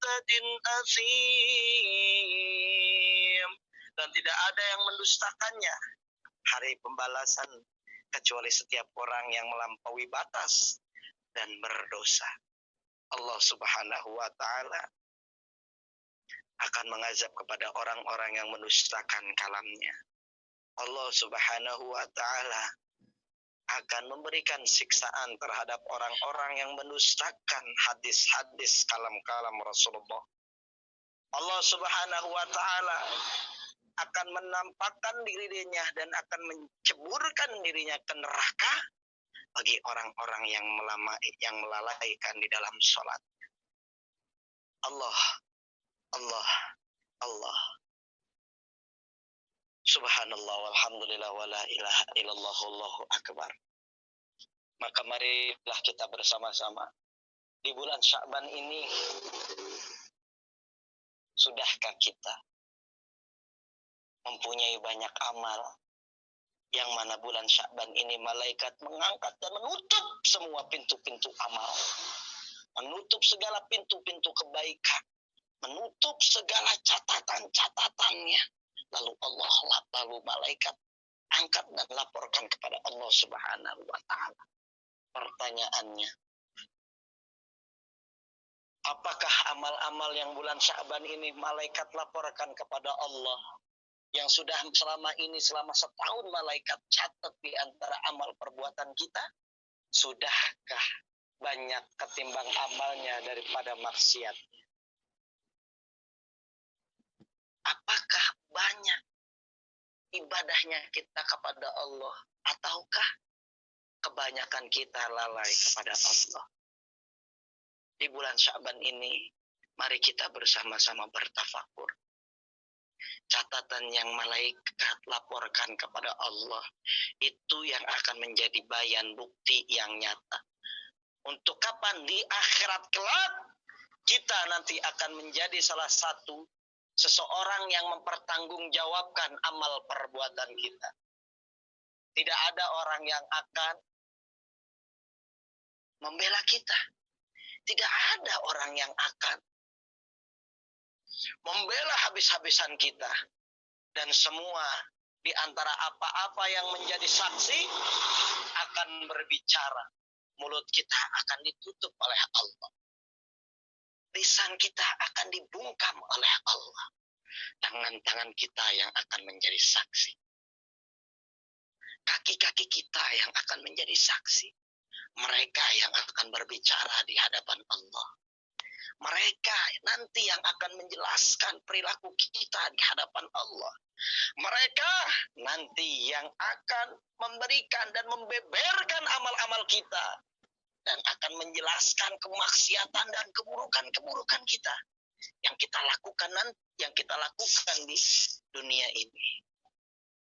mu'tadin atsim. Dan tidak ada yang mendustakannya hari pembalasan kecuali setiap orang yang melampaui batas dan berdosa. Allah Subhanahu wa taala akan mengazab kepada orang-orang yang mendustakan kalamnya. Allah Subhanahu wa taala akan memberikan siksaan terhadap orang-orang yang mendustakan hadis-hadis kalam-kalam Rasulullah. Allah Subhanahu wa taala akan menampakkan dirinya dan akan menceburkan dirinya ke neraka bagi orang-orang yang melalaikan di dalam salat. Allah, Allah, Allah. Subhanallah walhamdulillah wala ilaha illallah wallahu akbar. Maka marilah kita bersama-sama di bulan Sya'ban ini, sudahkah kita mempunyai banyak amal yang mana bulan Sya'ban ini malaikat mengangkat dan menutup semua pintu-pintu amal, menutup segala pintu-pintu kebaikan, menutup segala catatan-catatannya. Lalu lalu malaikat angkat dan laporkan kepada Allah Subhanahu wa taala. Pertanyaannya, apakah amal-amal yang bulan Sya'ban ini malaikat laporkan kepada Allah, yang sudah selama setahun malaikat catat di antara amal perbuatan kita, sudahkah banyak ketimbang amalnya daripada maksiatnya? Apakah banyak ibadahnya kita kepada Allah, ataukah kebanyakan kita lalai kepada Allah? Di bulan Sya'ban ini, mari kita bersama-sama bertafakur. Catatan yang malaikat laporkan kepada Allah, itu yang akan menjadi bayan bukti yang nyata. Untuk kapan di akhirat kelak, kita nanti akan menjadi salah satu seseorang yang mempertanggungjawabkan amal perbuatan kita. Tidak ada orang yang akan membela kita. Tidak ada orang yang akan membela habis-habisan kita. Dan semua di antara apa-apa yang menjadi saksi akan berbicara. Mulut kita akan ditutup oleh Allah. Lisan kita akan dibungkam oleh Allah. Tangan-tangan kita yang akan menjadi saksi. Kaki-kaki kita yang akan menjadi saksi. Mereka yang akan berbicara di hadapan Allah. Mereka nanti yang akan menjelaskan perilaku kita di hadapan Allah. Mereka nanti yang akan memberikan dan membeberkan amal-amal kita. Dan akan menjelaskan kemaksiatan dan keburukan-keburukan kita yang kita lakukan di dunia ini.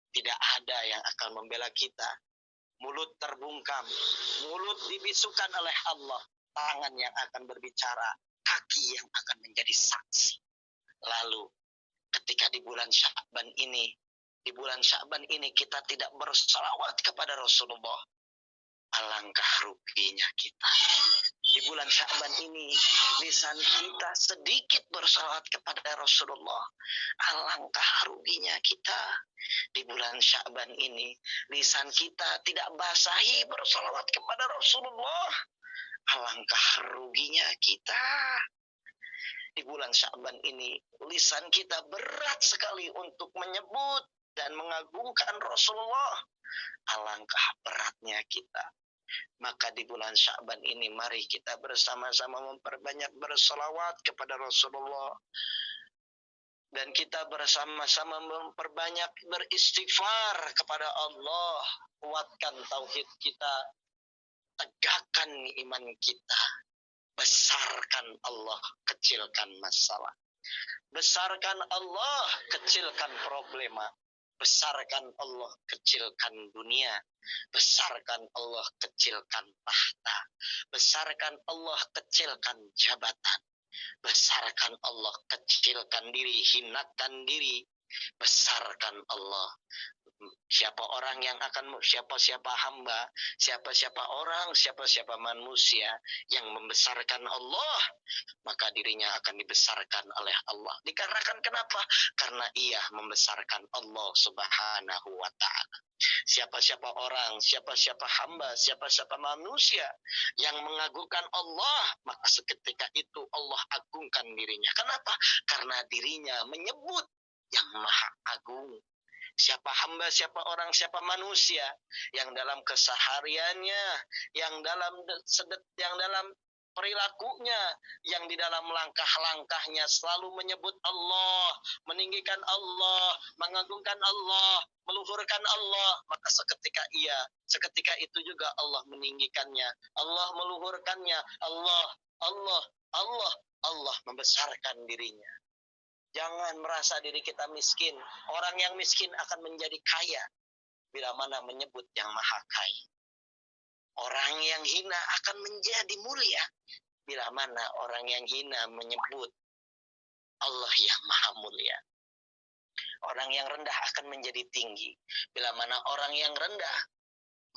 Tidak ada yang akan membela kita. Mulut terbungkam, mulut dibisukan oleh Allah, tangan yang akan berbicara, kaki yang akan menjadi saksi. Lalu ketika di bulan Sya'ban ini kita tidak bersalawat kepada Rasulullah, alangkah ruginya kita. Di bulan Sya'ban ini, lisan kita sedikit bersalawat kepada Rasulullah, alangkah ruginya kita. Di bulan Sya'ban ini, lisan kita tidak basahi bersalawat kepada Rasulullah, alangkah ruginya kita. Di bulan Sya'ban ini, lisan kita berat sekali untuk menyebut dan mengagungkan Rasulullah, alangkah beratnya kita. Maka di bulan Sya'ban ini mari kita bersama-sama memperbanyak berselawat kepada Rasulullah. Dan kita bersama-sama memperbanyak beristighfar kepada Allah. Kuatkan tauhid kita, tegakkan iman kita. Besarkan Allah, kecilkan masalah. Besarkan Allah, kecilkan problema. Besarkan Allah, kecilkan dunia. Besarkan Allah, kecilkan tahta. Besarkan Allah, kecilkan jabatan. Besarkan Allah, kecilkan diri, hinakan diri. Besarkan Allah, Siapa orang yang akan, siapa-siapa hamba, siapa-siapa orang, siapa-siapa manusia yang membesarkan Allah, maka dirinya akan dibesarkan oleh Allah. Dikarenakan kenapa? Karena ia membesarkan Allah Subhanahu wa Ta'ala. Siapa-siapa orang, siapa-siapa hamba, siapa-siapa manusia yang mengagungkan Allah, maka seketika itu Allah agungkan dirinya. Kenapa? Karena dirinya menyebut yang Maha Agung. Siapa hamba, siapa orang, siapa manusia yang dalam kesehariannya, yang dalam perilakunya, yang di dalam langkah-langkahnya selalu menyebut Allah, meninggikan Allah, mengagungkan Allah, meluhurkan Allah, maka seketika itu juga Allah meninggikannya, Allah meluhurkannya, Allah membesarkan dirinya. Jangan merasa diri kita miskin. Orang yang miskin akan menjadi kaya bila mana menyebut yang Maha Kaya. Orang yang hina akan menjadi mulia bila mana orang yang hina menyebut Allah yang Maha Mulia. Orang yang rendah akan menjadi tinggi bila mana orang yang rendah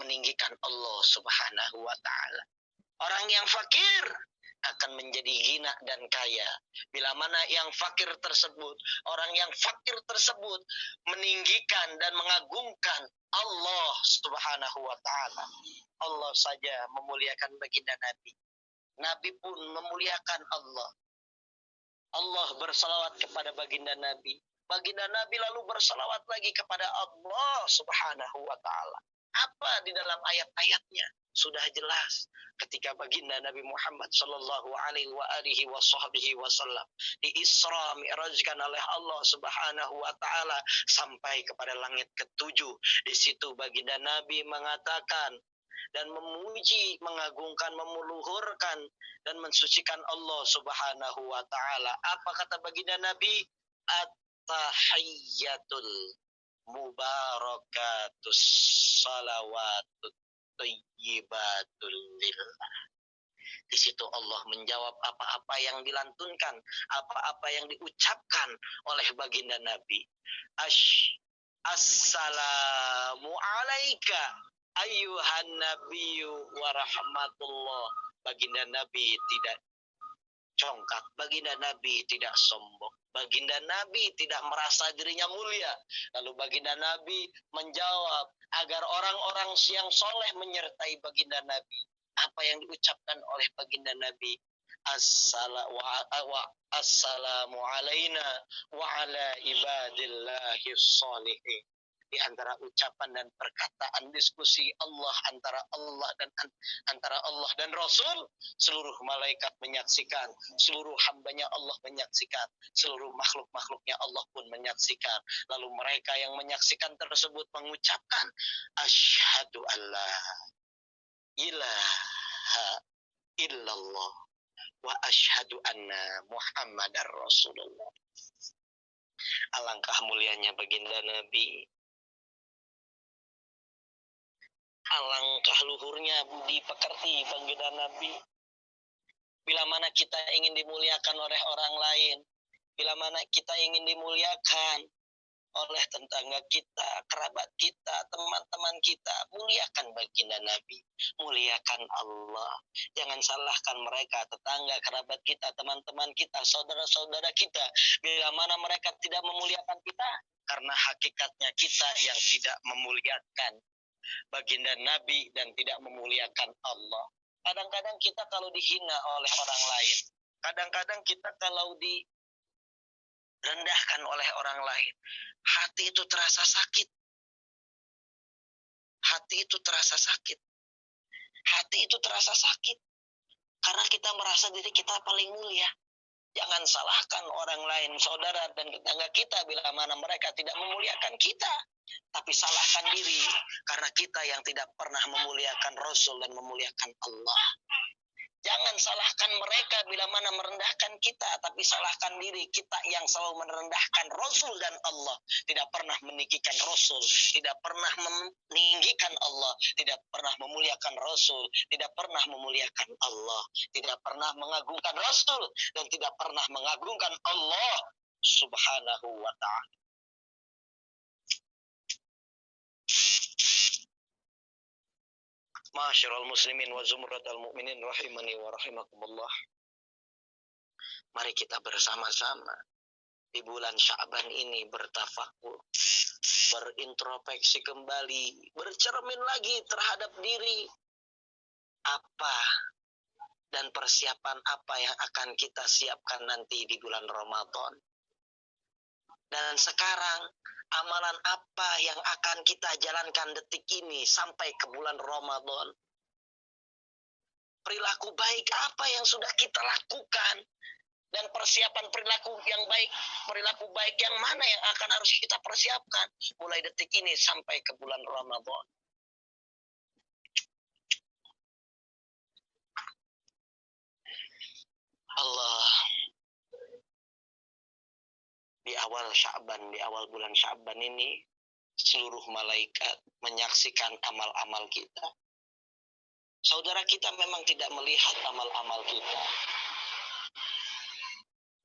meninggikan Allah Subhanahu wa Ta'ala. Orang yang fakir akan menjadi hina dan kaya bila mana yang fakir tersebut, orang yang fakir tersebut meninggikan dan mengagungkan Allah Subhanahu wa Ta'ala. Allah saja memuliakan baginda Nabi. Nabi pun memuliakan Allah. Allah bersalawat kepada baginda Nabi. Baginda Nabi lalu bersalawat lagi kepada Allah Subhanahu wa Ta'ala. Apa di dalam ayat-ayatnya? Sudah jelas ketika baginda Nabi Muhammad sallallahu alaihi wasallam di Isra Mi'rajkan oleh Allah Subhanahu wa Ta'ala sampai kepada langit ketujuh. Di situ baginda Nabi mengatakan dan memuji, mengagungkan, meluhurkan dan mensucikan Allah Subhanahu wa Ta'ala. Apa kata baginda Nabi? At-tahiyyatul mubarakatus salawatut thayyibatul lillah. Di situ Allah menjawab apa-apa yang dilantunkan, apa-apa yang diucapkan oleh baginda Nabi. Assalamu alaika ayyuhan nabiyyu wa rahmatullah. Baginda Nabi tidak congkak, baginda Nabi tidak sombong, baginda Nabi tidak merasa dirinya mulia. Lalu baginda Nabi menjawab agar orang-orang yang soleh menyertai baginda Nabi. Apa yang diucapkan oleh baginda Nabi? Assalamu alaina wa ala ibadillahi sholihin. Di antara ucapan dan perkataan diskusi antara Allah dan Rasul, seluruh malaikat menyaksikan, seluruh hambanya Allah menyaksikan, seluruh makhluk-makhluknya Allah pun menyaksikan. Lalu mereka yang menyaksikan tersebut mengucapkan asyhadu alla ilaha illallah wa asyhadu anna Muhammadar Rasulullah. Alangkah mulianya baginda Nabi. Alangkah luhurnya budi pekerti baginda Nabi. Bila mana kita ingin dimuliakan oleh orang lain, bila mana kita ingin dimuliakan oleh tetangga kita, kerabat kita, teman-teman kita, muliakan baginda Nabi, muliakan Allah. Jangan salahkan mereka, tetangga, kerabat kita, teman-teman kita, saudara-saudara kita, bila mana mereka tidak memuliakan kita, karena hakikatnya kita yang tidak memuliakan baginda Nabi dan tidak memuliakan Allah. Kadang-kadang kita kalau dihina oleh orang lain, kadang-kadang kita kalau direndahkan oleh orang lain, hati itu terasa sakit. Hati itu terasa sakit. Hati itu terasa sakit. Karena kita merasa diri kita paling mulia. Jangan salahkan orang lain, saudara dan tetangga kita bila mana mereka tidak memuliakan kita. Tapi salahkan diri karena kita yang tidak pernah memuliakan Rasul dan memuliakan Allah. Jangan salahkan mereka bila mana merendahkan kita, tapi salahkan diri kita yang selalu merendahkan Rasul dan Allah. Tidak pernah meninggikan Rasul, tidak pernah meninggikan Allah, tidak pernah memuliakan Rasul, tidak pernah memuliakan Allah, tidak pernah mengagungkan Rasul, dan tidak pernah mengagungkan Allah Subhanahu wa Ta'ala. Ma'asyiral muslimin wa zumratal mu'minin rahimani wa rahimakumullah. Mari kita bersama-sama di bulan Sya'ban ini bertafakur, berintrospeksi kembali, bercermin lagi terhadap diri. Apa dan persiapan apa yang akan kita siapkan nanti di bulan Ramadan. Dan sekarang, amalan apa yang akan kita jalankan detik ini sampai ke bulan Ramadan. Perilaku baik apa yang sudah kita lakukan. Dan persiapan perilaku yang baik, perilaku baik yang mana yang akan harus kita persiapkan. Mulai detik ini sampai ke bulan Ramadan. Allah, di awal Sya'ban, di awal bulan Sya'ban ini, seluruh malaikat menyaksikan amal-amal kita. Saudara kita memang tidak melihat amal-amal kita.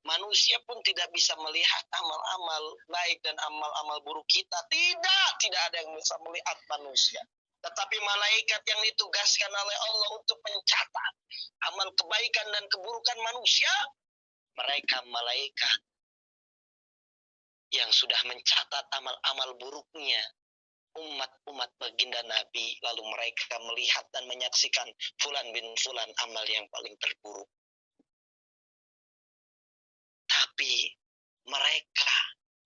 Manusia pun tidak bisa melihat amal-amal baik dan amal-amal buruk kita. Tidak ada yang bisa melihat manusia. Tetapi malaikat yang ditugaskan oleh Allah untuk mencatat amal kebaikan dan keburukan manusia, mereka malaikat yang sudah mencatat amal-amal buruknya umat-umat baginda Nabi, lalu mereka melihat dan menyaksikan fulan bin fulan amal yang paling terburuk. Tapi mereka,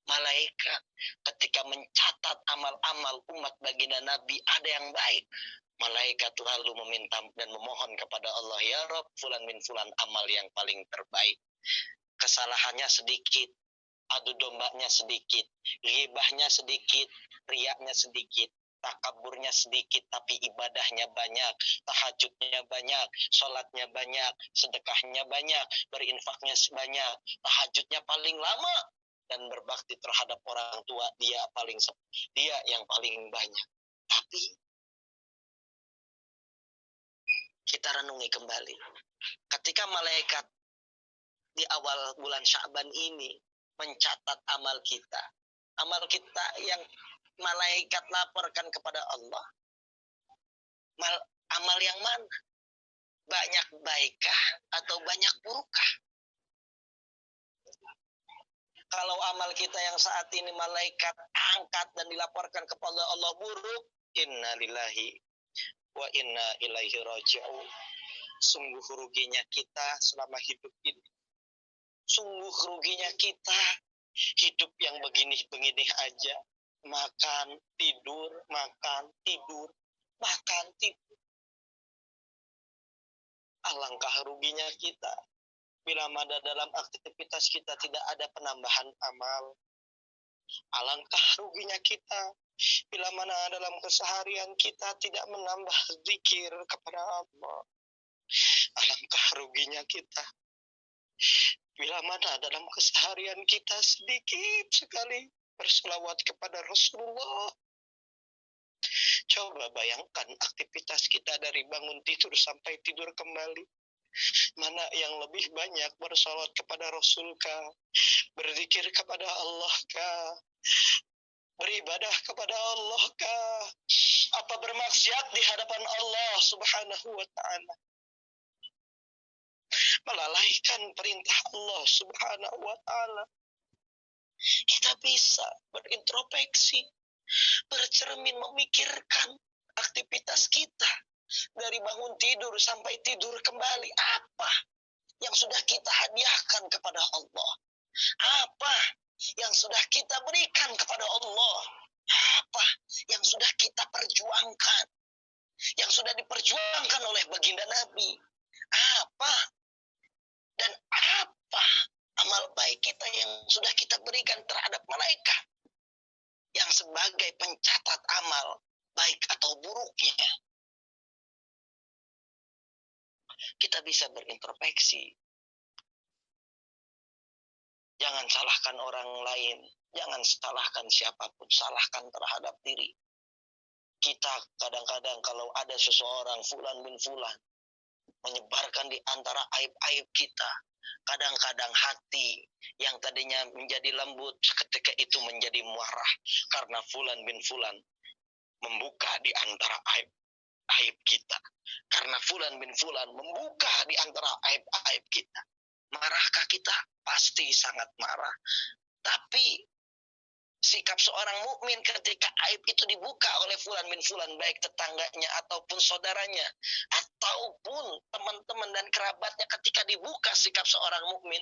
malaikat, ketika mencatat amal-amal umat baginda Nabi ada yang baik, malaikat lalu meminta dan memohon kepada Allah, ya Rabb, fulan bin fulan amal yang paling terbaik. Kesalahannya sedikit, adu dombanya sedikit, ghibahnya sedikit, riaknya sedikit, takaburnya sedikit, tapi ibadahnya banyak, tahajudnya banyak, sholatnya banyak, sedekahnya banyak, berinfaknya banyak, tahajudnya paling lama, dan berbakti terhadap orang tua dia yang paling banyak. Tapi kita renungi kembali, ketika malaikat di awal bulan Sya'ban ini mencatat amal kita yang malaikat laporkan kepada Allah, amal yang mana? Banyak baikkah atau banyak burukkah? Kalau amal kita yang saat ini malaikat angkat dan dilaporkan kepada Allah buruk, inna lillahi wa inna ilaihi raji'un. Sungguh ruginya kita selama hidup ini. Sungguh ruginya kita hidup yang begini-begini aja. Makan, tidur, makan, tidur, makan, tidur. Alangkah ruginya kita bila mana dalam aktivitas kita tidak ada penambahan amal. Alangkah ruginya kita bila mana dalam keseharian kita tidak menambah zikir kepada Allah. Alangkah ruginya kita bila mana dalam keseharian kita sedikit sekali berselawat kepada Rasulullah. Coba bayangkan aktivitas kita dari bangun tidur sampai tidur kembali. Mana yang lebih banyak bersalawat kepada Rasul kah? Berzikir kepada Allah kah? Beribadah kepada Allah kah? Apa bermaksiat di hadapan Allah Subhanahu wa ta'ala? Melalaikan perintah Allah Subhanahu wa ta'ala. Kita bisa berintrospeksi, bercermin, memikirkan aktivitas kita dari bangun tidur sampai tidur kembali. Apa yang sudah kita hadiahkan kepada Allah? Apa yang sudah kita berikan kepada Allah? Apa yang sudah kita perjuangkan? Yang sudah diperjuangkan oleh baginda Nabi? Apa? Dan apa amal baik kita yang sudah kita berikan terhadap malaikat yang sebagai pencatat amal baik atau buruknya? Kita bisa berintrospeksi. Jangan salahkan orang lain, jangan salahkan siapapun, salahkan terhadap diri. Kita kadang-kadang kalau ada seseorang fulan bin fulan menyebarkan di antara aib-aib kita, kadang-kadang hati yang tadinya menjadi lembut ketika itu menjadi marah karena fulan bin fulan membuka di antara aib aib kita. Karena fulan bin fulan membuka di antara aib-aib kita. Marahkah kita? Pasti sangat marah. Tapi sikap seorang mukmin ketika aib itu dibuka oleh fulan bin fulan, baik tetangganya ataupun saudaranya ataupun teman-teman dan kerabatnya, ketika dibuka sikap seorang mukmin,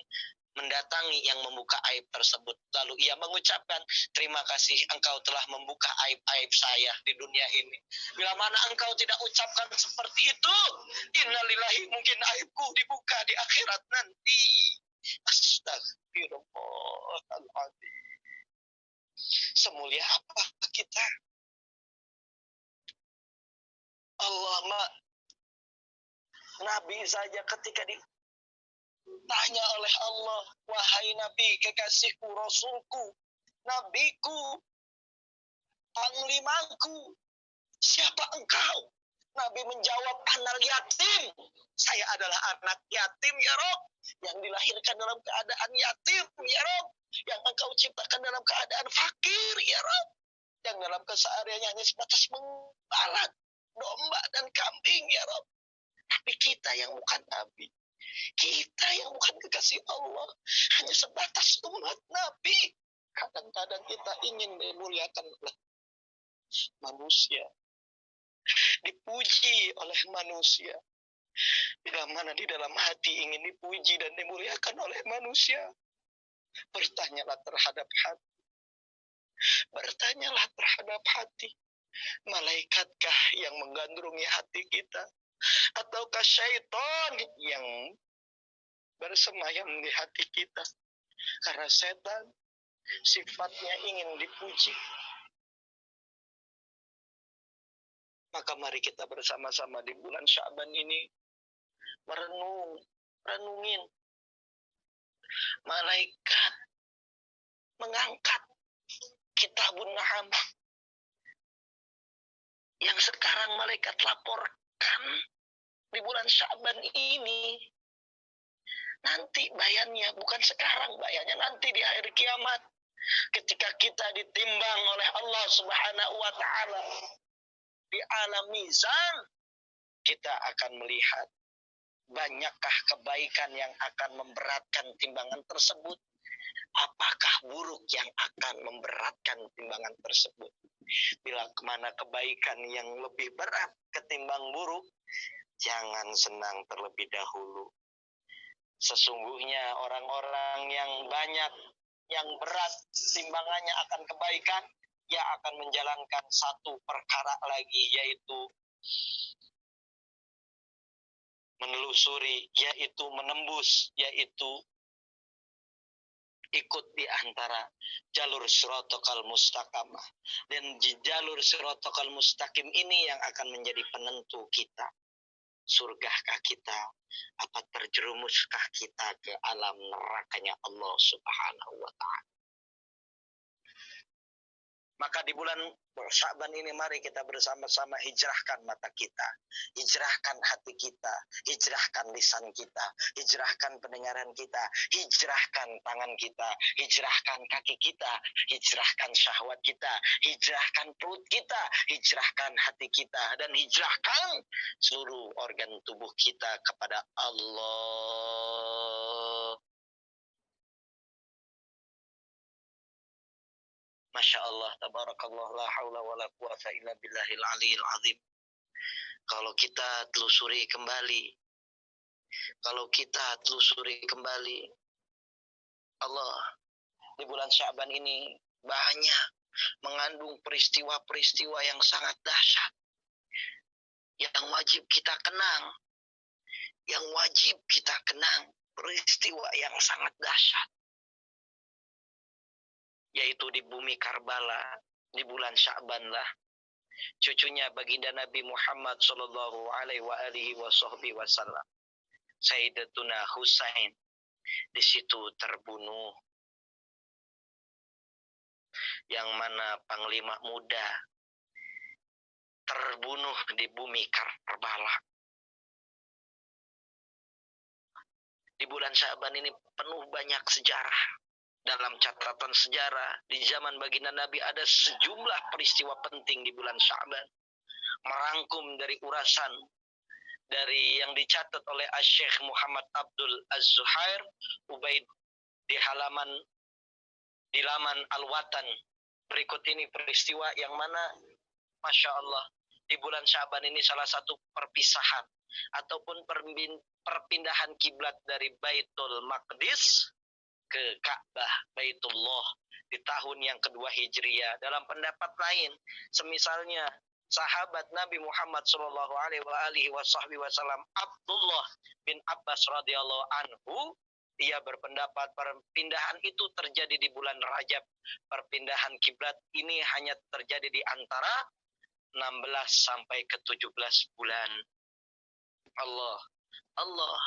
mendatangi yang membuka aib tersebut, lalu ia mengucapkan, terima kasih engkau telah membuka aib-aib saya di dunia ini. Bila mana engkau tidak ucapkan seperti itu, innalillahi, mungkin aibku dibuka di akhirat nanti. Astagfirullahaladzim. Semulia apa kita? Allah, Nabi saja ketika ditanya oleh Allah, wahai Nabi, kekasihku, Rasulku, Nabiku, panglimaku, siapa engkau? Nabi menjawab, anak yatim. Saya adalah anak yatim, ya Rob, yang dilahirkan dalam keadaan yatim, ya Rob, yang engkau ciptakan dalam keadaan fakir, ya Rob, yang dalam kesehariannya hanya sebatas membalat domba dan kambing, ya Rob. Tapi kita yang bukan Nabi, kita yang bukan kekasih Allah, hanya sebatas umat Nabi, kadang-kadang kita ingin dimuliakan oleh manusia, dipuji oleh manusia. Bila mana di dalam hati ingin dipuji dan dimuliakan oleh manusia, bertanyalah terhadap hati. Bertanyalah terhadap hati. Malaikatkah yang menggandrungi hati kita? Ataukah syaitan yang bersemayam di hati kita? Karena setan sifatnya ingin dipuji. Maka mari kita bersama-sama di bulan Sya'ban ini renungin malaikat mengangkat Kitabun Naham yang sekarang malaikat laporkan di bulan Sya'ban ini. Nanti bayannya, bukan sekarang bayannya, nanti di akhir kiamat, ketika kita ditimbang oleh Allah Subhanahu wa Ta'ala di alam mizan, kita akan melihat banyakkah kebaikan yang akan memberatkan timbangan tersebut, apakah buruk yang akan memberatkan timbangan tersebut. Bila kemana kebaikan yang lebih berat ketimbang buruk, jangan senang terlebih dahulu. Sesungguhnya orang-orang yang banyak, yang berat timbangannya akan kebaikan, ia akan menjalankan satu perkara lagi, yaitu menelusuri, yaitu menembus, yaitu ikut di antara jalur siratal mustaqamah. Dan jalur siratal mustaqim ini yang akan menjadi penentu kita. Surgakah kita, apa terjerumuskah kita ke alam nerakanya Allah Subhanahu wa Ta'ala. Maka di bulan Sya'ban ini mari kita bersama-sama hijrahkan mata kita, hijrahkan hati kita, hijrahkan lisan kita, hijrahkan pendengaran kita, hijrahkan tangan kita, hijrahkan kaki kita, hijrahkan syahwat kita, hijrahkan perut kita, hijrahkan hati kita, dan hijrahkan seluruh organ tubuh kita kepada Allah. Masya Allah, tabarakallah, la hawla wa la quwata illa billahil aliyil azim. Kalau kita telusuri kembali, Allah di bulan Sya'ban ini banyak mengandung peristiwa-peristiwa yang sangat dahsyat, yang wajib kita kenang, peristiwa yang sangat dahsyat. Yaitu di bumi Karbala, di bulan Sya'ban lah, cucunya baginda Nabi Muhammad sallallahu alaihi wasallam, Sayyidatuna Husain, di situ terbunuh. Yang mana panglima muda terbunuh di bumi Karbala. Di bulan Sya'ban ini penuh banyak sejarah. Dalam catatan sejarah, di zaman baginda Nabi ada sejumlah peristiwa penting di bulan Sya'ban. merangkum dari urasan dari yang dicatat oleh Syekh Muhammad Abdul Az-Zuhair Ubaid di laman Al-Watan. Berikut ini peristiwa yang mana Masya Allah di bulan Syaban ini salah satu perpisahan ataupun perpindahan kiblat dari Baitul Maqdis ke Ka'bah Baitullah di tahun yang kedua Hijriah. Dalam pendapat lain, semisalnya sahabat Nabi Muhammad sallallahu alaihi wasallam Abdullah bin Abbas radhiyallahu anhu, ia berpendapat perpindahan itu terjadi di bulan Rajab. Perpindahan kiblat ini hanya terjadi di antara 16 sampai ke 17 bulan. Allah.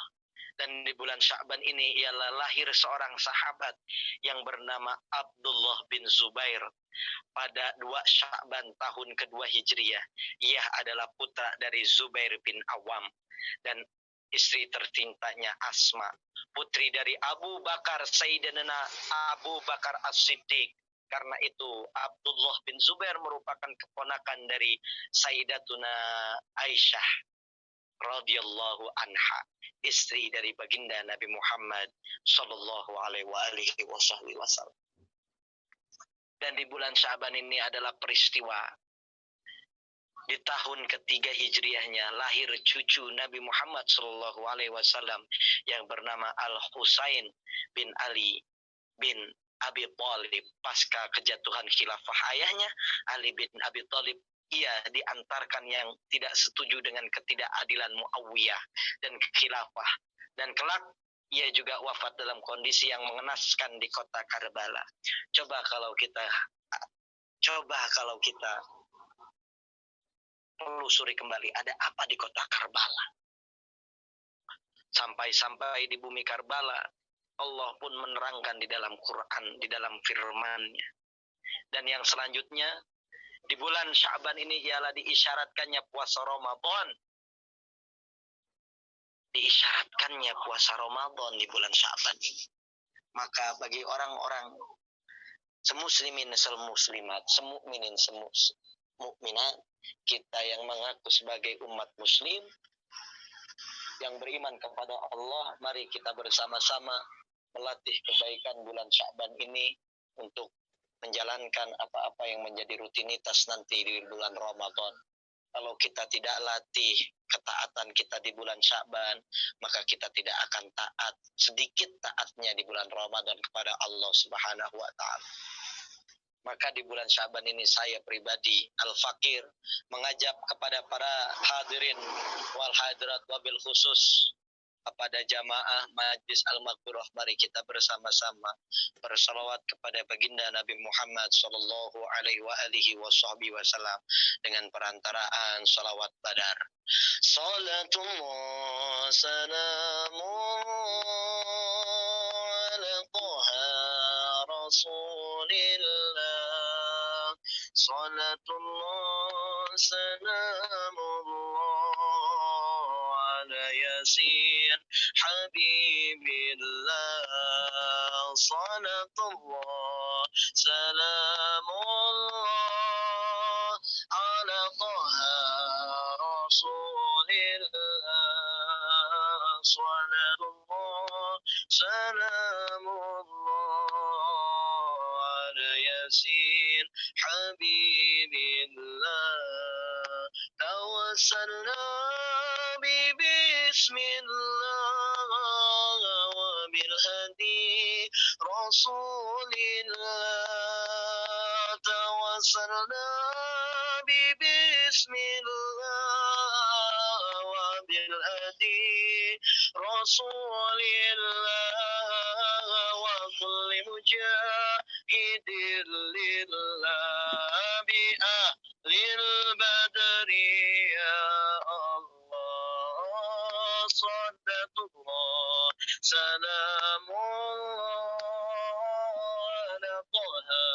Dan di bulan Sya'ban ini ialah lahir seorang sahabat yang bernama Abdullah bin Zubair pada 2 Sya'ban tahun kedua Hijriah. Ia adalah putra dari Zubair bin Awam dan istri tercintanya Asma, putri dari Abu Bakar Sayyidina Abu Bakar As-Siddiq. Karena itu Abdullah bin Zubair merupakan keponakan dari Sayyidatuna Aisyah radhiyallahu anha, istri dari baginda Nabi Muhammad sallallahu alaihi wasallam. Dan di bulan Syaban ini adalah peristiwa di tahun ketiga Hijriahnya lahir cucu Nabi Muhammad sallallahu alaihi wasallam yang bernama Al-Husain bin Ali bin Abi Thalib. Pasca kejatuhan khilafah ayahnya Ali bin Abi Thalib, ia diantarkan yang tidak setuju dengan ketidakadilan Muawiyah dan khilafah. Dan kelak ia juga wafat dalam kondisi yang mengenaskan di kota Karbala. Coba kalau kita telusuri kembali, ada apa di kota Karbala? Sampai-sampai di bumi Karbala, Allah pun menerangkan di dalam Quran, di dalam firman-Nya. Dan yang selanjutnya, di bulan Sya'ban ini ialah diisyaratkannya puasa Ramadan. Diisyaratkannya puasa Ramadan di bulan Sya'ban ini. Maka bagi orang-orang semuslimin, semuslimat, semukminin, semukminat, kita yang mengaku sebagai umat muslim yang beriman kepada Allah, mari kita bersama-sama melatih kebaikan bulan Sya'ban ini untuk menjalankan apa-apa yang menjadi rutinitas nanti di bulan Ramadan. Kalau kita tidak latih ketaatan kita di bulan Sya'ban, maka kita tidak akan taat, sedikit taatnya di bulan Ramadan kepada Allah Subhanahu wa Ta'ala. Maka di bulan Sya'ban ini saya pribadi, Al-Fakir, mengajak kepada para hadirin wal hadirat wabil khusus, kepada jamaah Majlis Al-Maghfirah, mari kita bersama-sama bersalawat kepada baginda Nabi Muhammad sallallahu alaihi wasallam dengan perantaraan salawat badar. Salatullah salamullah ala Taha Rasulillah. Salatullah salamullah ala Yasin Habibillah. Salatullah salamullah ala Taha Rasulillah. Salatullah salamullah ala Yasin Habibillah. Tawassalna bismillah wa bil hadi Rasulillah. Tawassalna bismillah wa bil hadi Rasulillah wa kulli mujahidin lillah bi ahlil badri ya Allah. Salatullah salamullah ala Taha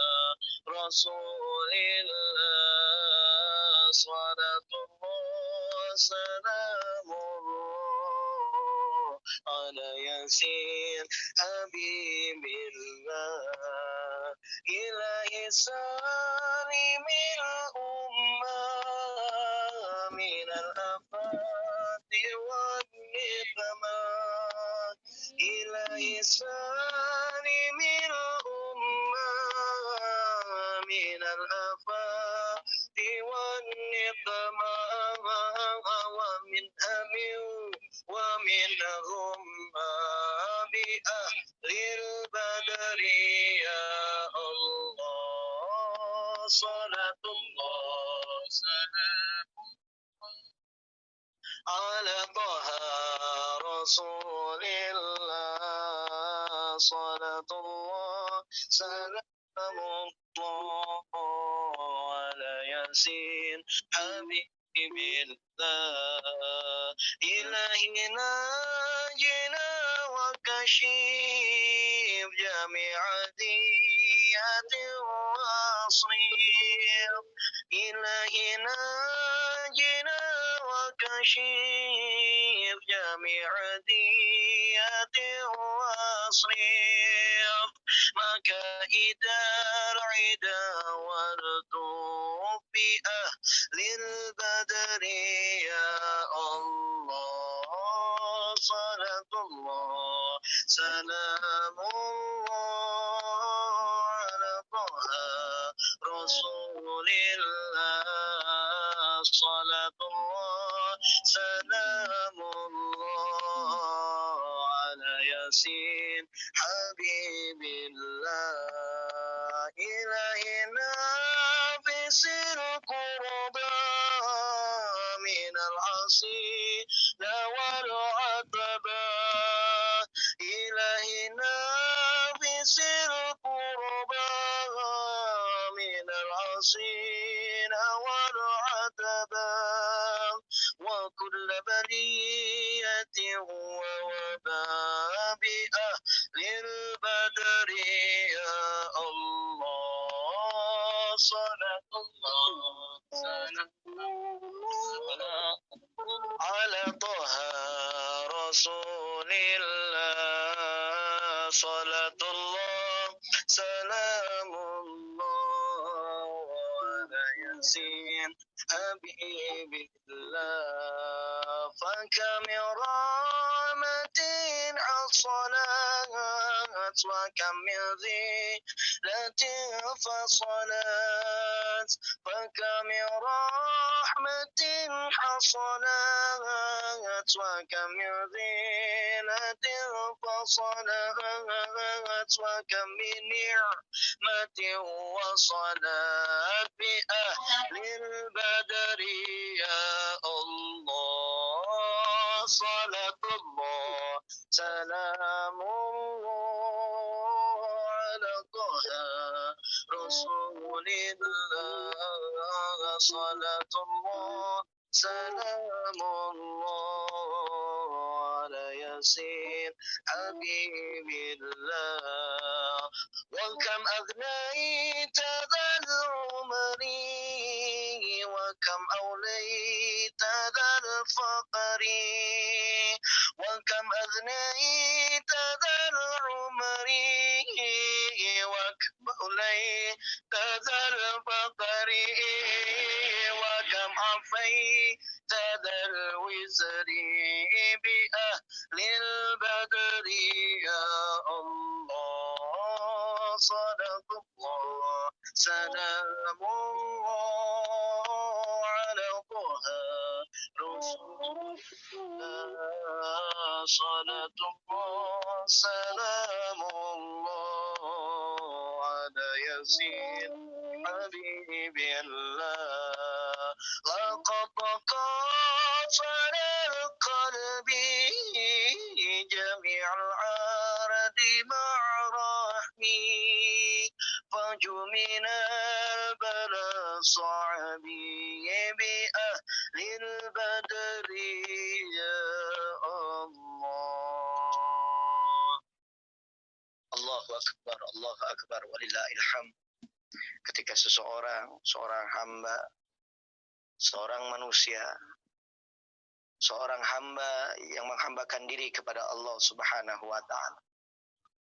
Rasulillah. Salatullah salamullah ala Yasin Habibillah. Ilahi salimil ummah الآفات والنقمات إلهي سالم الأمة من الآفات والنقمة ومن ومن غمة بأهل البدر يا الله صلاة الله سلام على طه رسول الله صلاة الله سلام الله على ياسين حبيب الله إلهي ناجنا وكشيف جميع ديات وأصريف إلهي ناجنا وكشيف جميع ديات وأصريف مكائد العدا والرتوب بأهل البدر يا الله صلاة الله سلام الله على طه رسول الله صلاة الله سلام الله على ياسين حبيب الله إلهنا بسر القربى من العصي والعتبى إلهنا بسر القربى من العصي والعتبى وكل بلية ووباء بأهل البدر يا الله صلاة الله سلام على طه رسول الله صلاة الله سلام الله على ياسين حبيب الله فكم رحمة حصلت وكم من ذلة فصلت فكم رحمة حصلت وكم من ذلة فصلت وكم من نعمة وصلت بأهل البدر يا الله صلاة الله سلام الله على طه رسول الله صلاة الله سلام الله على ياسين حبيب الله وكم أغنيت ذا العمر وكم أوليت ذا الفقر وكم أغنيت ذا العمر وكم أوليت ذا الفقر وكم عفيت ذا الوزر بأهل البدر يا الله صدق الله سلام الله على طه رسول الله صلاة الله سلام الله على ياسين حبيب الله لقد قاصر القلب جميع العرض مع رحمي فانجو من البلاء صعبي بأهل البدر يا الله Allahu Akbar, Allahu Akbar, walillahilhamd. Ketika seorang hamba, seorang manusia, seorang hamba yang menghambakan diri kepada Allah Subhanahu wa taala,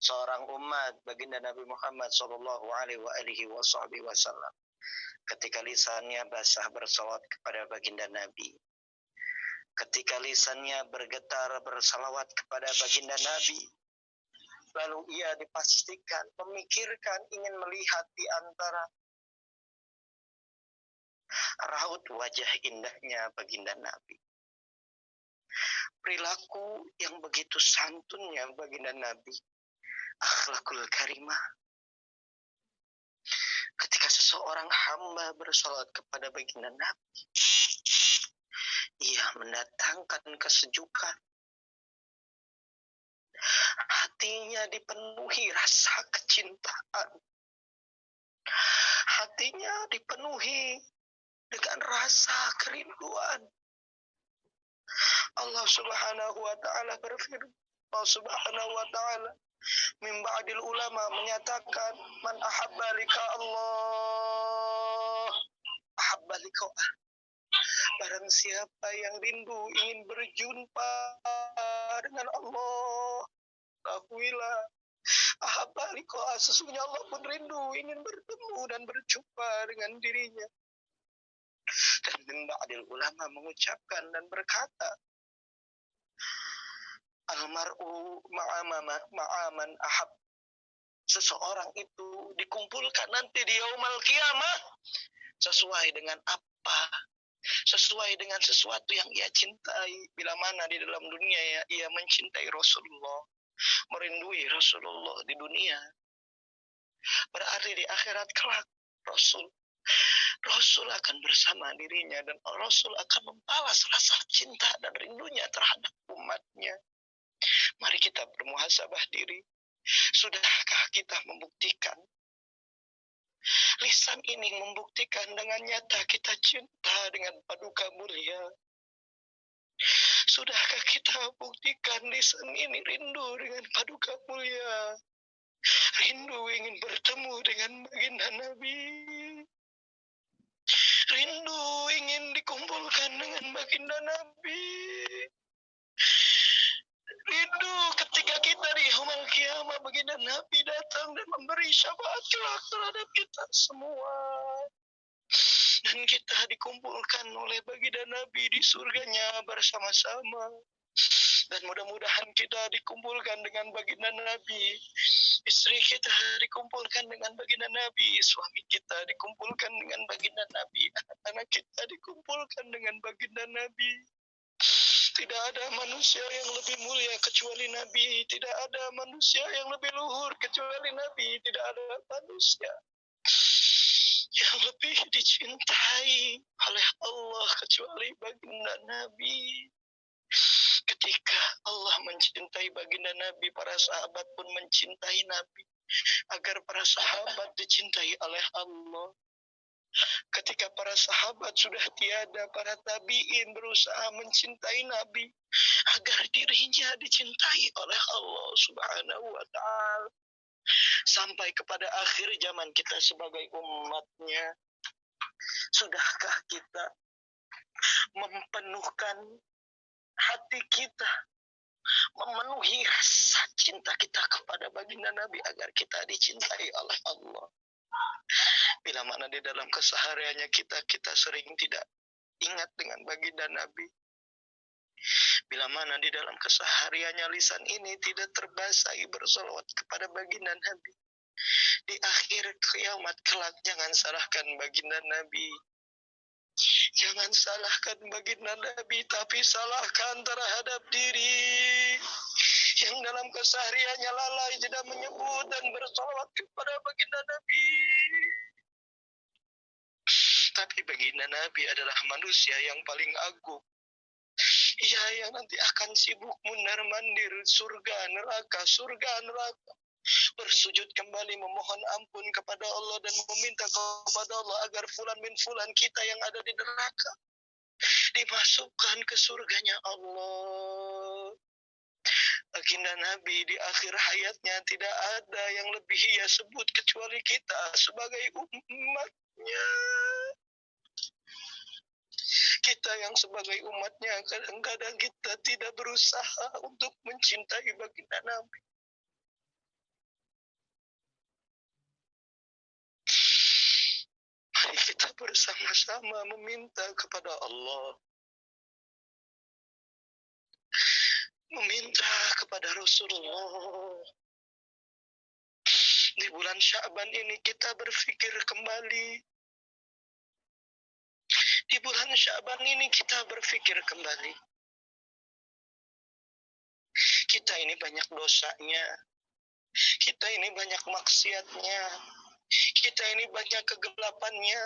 seorang umat baginda Nabi Muhammad sallallahu alaihi wasallam, ketika lisannya basah bersolawat kepada baginda Nabi, ketika lisannya bergetar bersalawat kepada baginda Nabi, lalu ia dipastikan memikirkan ingin melihat di antara raut wajah indahnya baginda Nabi, perilaku yang begitu santunnya baginda Nabi, akhlakul karimah. Ketika seseorang hamba bersalawat kepada baginda Nabi, ia mendatangkan kesejukan. Hatinya dipenuhi rasa kecintaan. Hatinya dipenuhi dengan rasa kerinduan. Allah Subhanahu wa taala berfirman, Allah Subhanahu wa taala min ba'dil ulama menyatakan, man ahabba lika Allah ahabba lika. Barang siapa yang rindu ingin berjumpa dengan Allah, ketahuilah ahabba lika, sesungguhnya Allah pun rindu ingin bertemu dan berjumpa dengan dirinya. Dan min ba'dil ulama mengucapkan dan berkata, almar'u ma'aman ahab, seseorang itu dikumpulkan nanti di yaumul qiyamah sesuai dengan apa? Sesuai dengan sesuatu yang ia cintai. Bila mana di dalam dunia ia mencintai Rasulullah, merindui Rasulullah di dunia, berarti di akhirat kelak Rasul akan bersama dirinya, dan Rasul akan membalas rasa cinta dan rindunya terhadap umatnya. Mari kita bermuhasabah diri. Sudahkah kita membuktikan? Lisan ini membuktikan dengan nyata kita cinta dengan paduka mulia. Sudahkah kita buktikan lisan ini rindu dengan paduka mulia? Rindu ingin bertemu dengan baginda Nabi. Rindu ingin dikumpulkan dengan baginda Nabi. Rindu ketika kita di yaumul qiyamah baginda Nabi datang dan memberi syafaat kelak terhadap kita semua. Dan kita dikumpulkan oleh baginda Nabi di surganya bersama-sama. Dan mudah-mudahan kita dikumpulkan dengan baginda Nabi. Istri kita dikumpulkan dengan baginda Nabi. Suami kita dikumpulkan dengan baginda Nabi. Anak-anak kita dikumpulkan dengan baginda Nabi. Tidak ada manusia yang lebih mulia kecuali Nabi. Tidak ada manusia yang lebih luhur kecuali Nabi. Tidak ada manusia yang lebih dicintai oleh Allah kecuali baginda Nabi. Ketika Allah mencintai baginda Nabi, para sahabat pun mencintai Nabi agar para sahabat dicintai oleh Allah. Ketika para sahabat sudah tiada, para tabi'in berusaha mencintai Nabi agar dirinya dicintai oleh Allah Subhanahu wa ta'ala. Sampai kepada akhir zaman kita sebagai umatnya, sudahkah kita mempenuhkan hati kita, memenuhi rasa cinta kita kepada baginda Nabi agar kita dicintai oleh Allah? Bila mana di dalam kesehariannya kita sering tidak ingat dengan baginda Nabi. Bila mana di dalam kesehariannya lisan ini tidak terbasahi bersolawat kepada baginda Nabi, di akhir kiamat kelak jangan salahkan baginda Nabi. Jangan salahkan baginda Nabi, tapi salahkan terhadap diri yang dalam kesehariannya lalai tidak menyebut dan bersolawat kepada baginda Nabi. Tapi baginda Nabi adalah manusia yang paling agung. Ia yang nanti akan sibuk mundar-mandir surga neraka, bersujud kembali memohon ampun kepada Allah dan meminta kepada Allah agar fulan bin fulan kita yang ada di neraka dimasukkan ke surganya Allah. Baginda Nabi di akhir hayatnya tidak ada yang lebih ia sebut kecuali kita sebagai umatnya. Kita yang sebagai umatnya kadang-kadang kita tidak berusaha untuk mencintai baginda Nabi. Mari kita bersama-sama meminta kepada Allah meminta kepada Rasulullah. Di bulan Sya'ban ini kita berpikir kembali. Di bulan Sya'ban ini kita berpikir kembali. Kita ini banyak dosanya. Kita ini banyak maksiatnya. Kita ini banyak kegelapannya.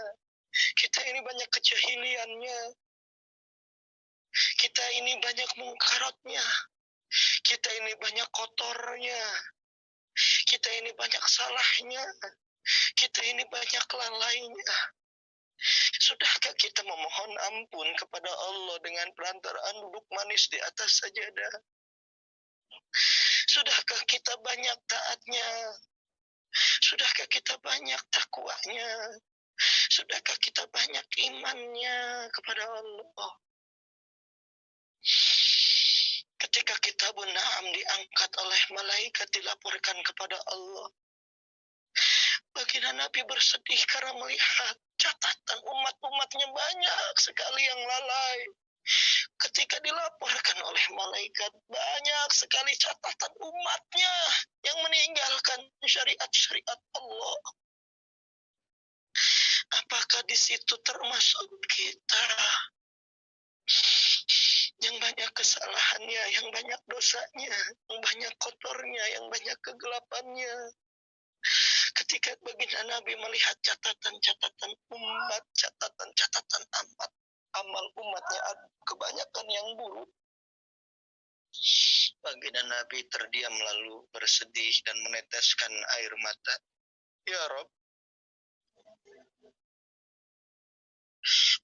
Kita ini banyak kejahiliannya. Kita ini banyak mungkaratnya. Kita ini banyak kotornya. Kita ini banyak salahnya. Kita ini banyak lalainya. Sudahkah kita memohon ampun kepada Allah dengan perantaraan duduk manis di atas sajadah? Sudahkah kita banyak taatnya? Sudahkah kita banyak takwanya? Sudahkah kita banyak imannya kepada Allah? Ketika kitabun na'am diangkat oleh malaikat dilaporkan kepada Allah, baginda Nabi bersedih karena melihat catatan umat-umatnya banyak sekali yang lalai. Ketika dilaporkan oleh malaikat, banyak sekali catatan umatnya yang meninggalkan syariat-syariat Allah. Apakah di situ termasuk kita yang banyak kesalahannya, yang banyak dosanya, yang banyak kotornya, yang banyak kegelapannya? Ketika baginda Nabi melihat catatan-catatan umat, catatan-catatan amal umatnya, kebanyakan yang buruk, baginda Nabi terdiam lalu bersedih dan meneteskan air mata. Ya Rob,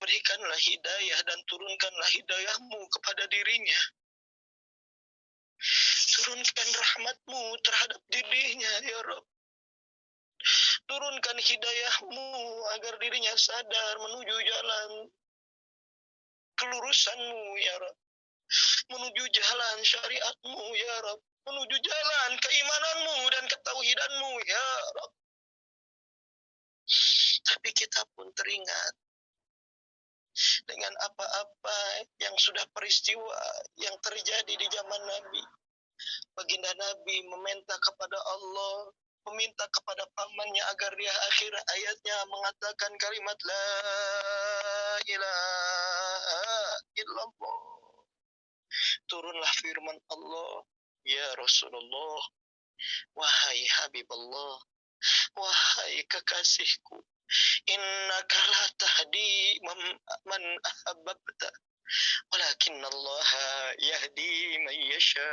berikanlah hidayah dan turunkanlah hidayahmu kepada dirinya. Turunkan rahmatmu terhadap dirinya, ya Rob. Turunkan hidayahmu agar dirinya sadar menuju jalan kelurusanmu, ya Rob. Menuju jalan syariatmu, ya Rob. Menuju jalan keimananmu dan ketauhidanmu, ya Rob. Tapi kita pun teringat dengan apa-apa yang sudah peristiwa yang terjadi di zaman Nabi. Baginda Nabi meminta kepada Allah, meminta kepada pamannya agar dia akhir ayatnya mengatakan kalimat la ilaha illallah. Turunlah firman Allah, ya Rasulullah, wahai Habib Allah, wahai kekasihku, innaka la tahdi man ahbabta, walakin Allah yahdi man yasha.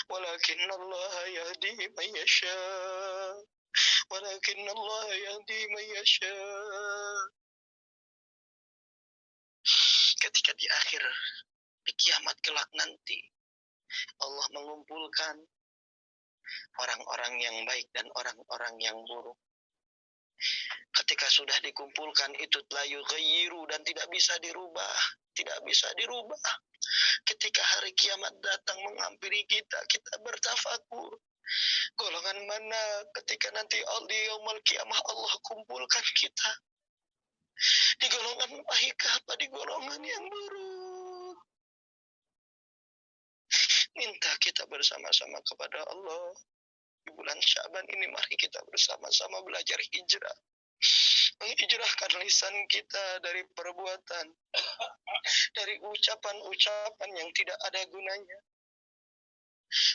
ولكن الله يهدي من يشاء ولكن الله يهدي من يشاء. Ketika di akhir di kiamat kelak nanti Allah mengumpulkan orang-orang yang baik dan orang-orang yang buruk. Ketika sudah dikumpulkan itu la yughayyiru dan tidak bisa dirubah, tidak bisa dirubah. Ketika hari kiamat datang menghampiri kita, kita bertafakur. Golongan mana ketika nanti di yaumul kiamah Allah kumpulkan kita? Di golongan baik apa di golongan yang buruk? Minta kita bersama-sama kepada Allah. Di bulan Sya'ban ini mari kita bersama-sama belajar hijrah. Menghijrahkan lisan kita dari perbuatan, dari ucapan-ucapan yang tidak ada gunanya.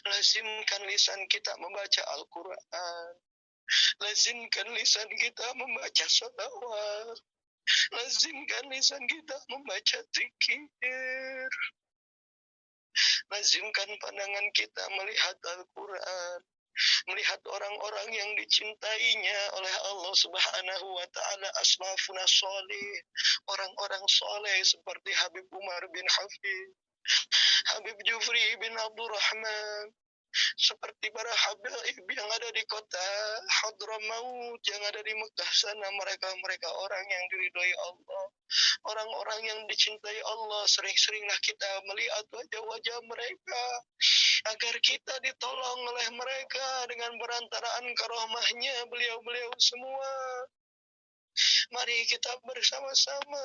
Lazimkan lisan kita membaca Al-Quran. Lazimkan lisan kita membaca sholawat. Lazimkan lisan kita membaca zikir. Lazimkan pandangan kita melihat Al-Quran. Melihat orang-orang yang dicintainya oleh Allah Subhanahu wa ta'ala, aslafuna sholih, orang-orang soleh seperti Habib Umar bin Hafiz, Habib Jufri bin Abdurrahman, seperti para habaib yang ada di kota Hadramaut, yang ada di Mekah sana. Mereka orang yang diridhoi Allah, orang-orang yang dicintai Allah. Sering-seringlah kita melihat wajah-wajah mereka agar kita ditolong oleh mereka dengan perantaraan karomahnya beliau-beliau semua. Mari kita bersama-sama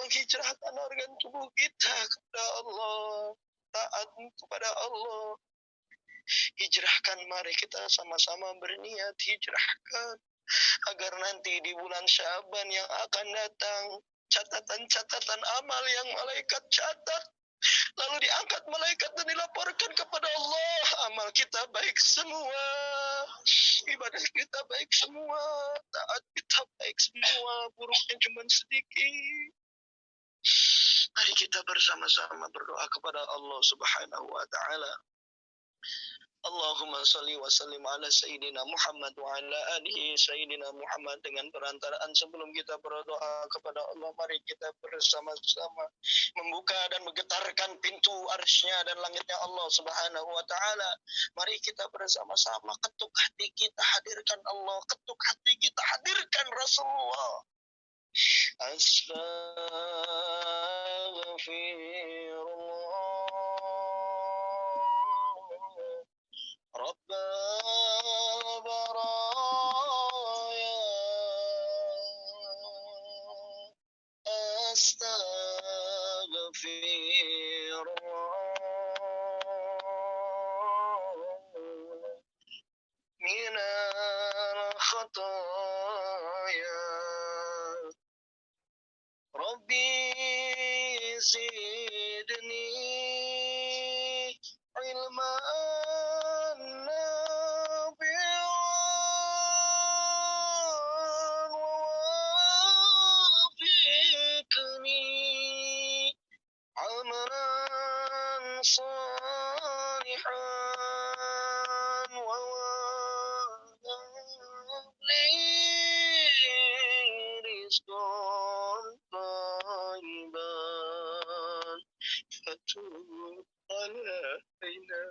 menghijrahkan organ tubuh kita kepada Allah. taat kepada Allah. Hijrahkan, mari kita sama-sama berniat hijrahkan. Agar nanti di bulan Syaban yang akan datang, catatan-catatan amal yang malaikat catat, lalu diangkat malaikat dan dilaporkan kepada Allah. Amal kita baik semua, ibadah kita baik semua, taat kita baik semua, buruknya cuma sedikit. Mari kita bersama-sama berdoa kepada Allah Subhanahu wa taala. Allahumma salli wa sallim ala Sayyidina Muhammad wa ala alihi Sayyidina Muhammad. Dengan perantaraan sebelum kita berdoa kepada Allah, mari kita bersama-sama membuka dan menggetarkan pintu arsy-Nya dan langitnya Allah Subhanahu wa taala. Mari kita bersama-sama ketuk hati kita, hadirkan Allah, ketuk hati kita, hadirkan Rasulullah. Astaghfirullah رب البرايا أستغفر الله من الخطايا ربي زدني علما صالحا ووهب لي رزقا طيبا فتوب علينا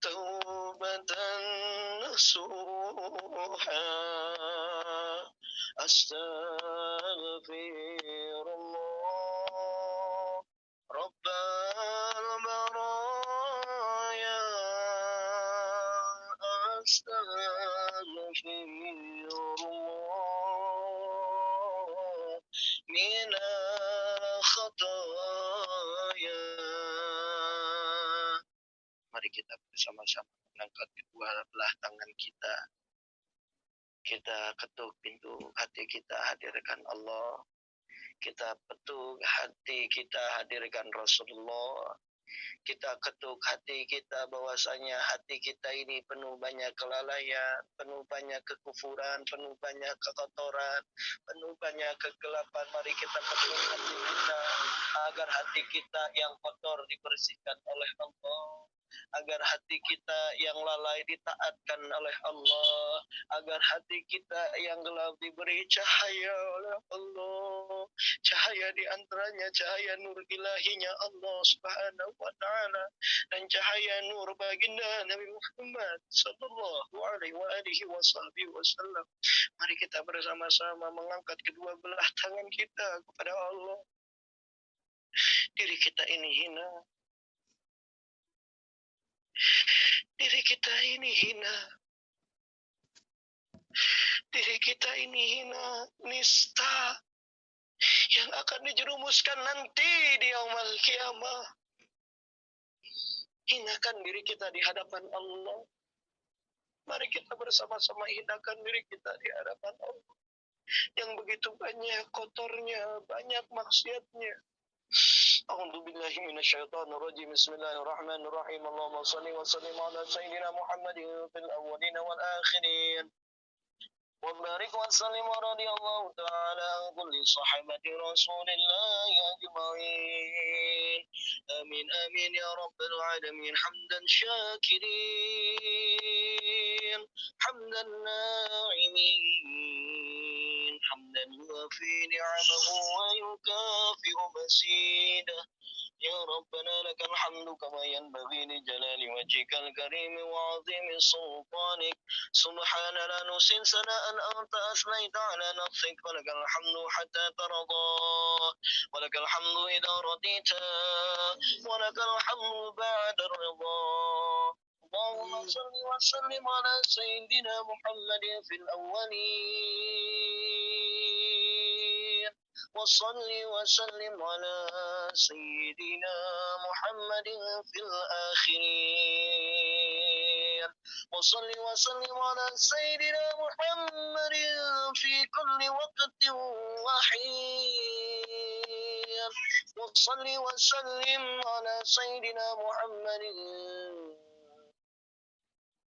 توبة نصوحا أستغفر الله رب البرايا أستغفر الله من الخطايا. Mari kita bersama-sama mengangkat kedua belah tangan kita. Kita ketuk pintu hati kita, hadirkan Allah. Kita ketuk hati kita, hadirkan Rasulullah. Kita ketuk hati kita bahwasanya hati kita ini penuh banyak kelalaian, penuh banyak kekufuran, penuh banyak kekotoran, penuh banyak kegelapan. Mari kita ketuk hati kita agar hati kita yang kotor dibersihkan oleh Allah, agar hati kita yang lalai ditaatkan oleh Allah, agar hati kita yang gelap diberi cahaya oleh Allah. Cahaya di antaranya cahaya nur ilahinya Allah Subhanahu wa taala dan cahaya nur baginda Nabi Muhammad sallallahu alaihi wasallam. Mari kita bersama-sama mengangkat kedua belah tangan kita kepada Allah. Diri kita ini hina. Diri kita ini hina. Diri kita ini hina, nista yang akan dijerumuskan nanti di yaumul qiyamah. Hinakan diri kita di hadapan Allah. Mari kita bersama-sama hinakan diri kita di hadapan Allah yang begitu banyak kotornya, banyak maksiatnya. A'udzu billahi minasyaitonir rajim. Bismillahirrahmanirrahim. Allahumma shalli wa sallim ala sayyidina Muhammadin fil awwalin wal akhirin. وبارك وسلم ورضي الله تعالى عن كل صحابة رسول الله أجمعين. آمين آمين يا رب العالمين. حمدا شاكرين حمدا ناعمين حمدا يوافي نعمه ويكافئ مزيده. يا ربنا لك الحمد كما ينبغي لجلال وجهك الكريم وعظيم سلطانك. سبحان لا نحصي ثناء أنت أثنيت على نفسك. ولك الحمد حتى ترضى ولك الحمد إذا رضيت ولك الحمد بعد الرضا. اللهم صل وسلم على سيدنا محمد في الأولين وصل وسلم على سيدنا محمد في الآخرين وصل وسلم على سيدنا محمد في كل وقت وحين وصل وسلم على سيدنا محمد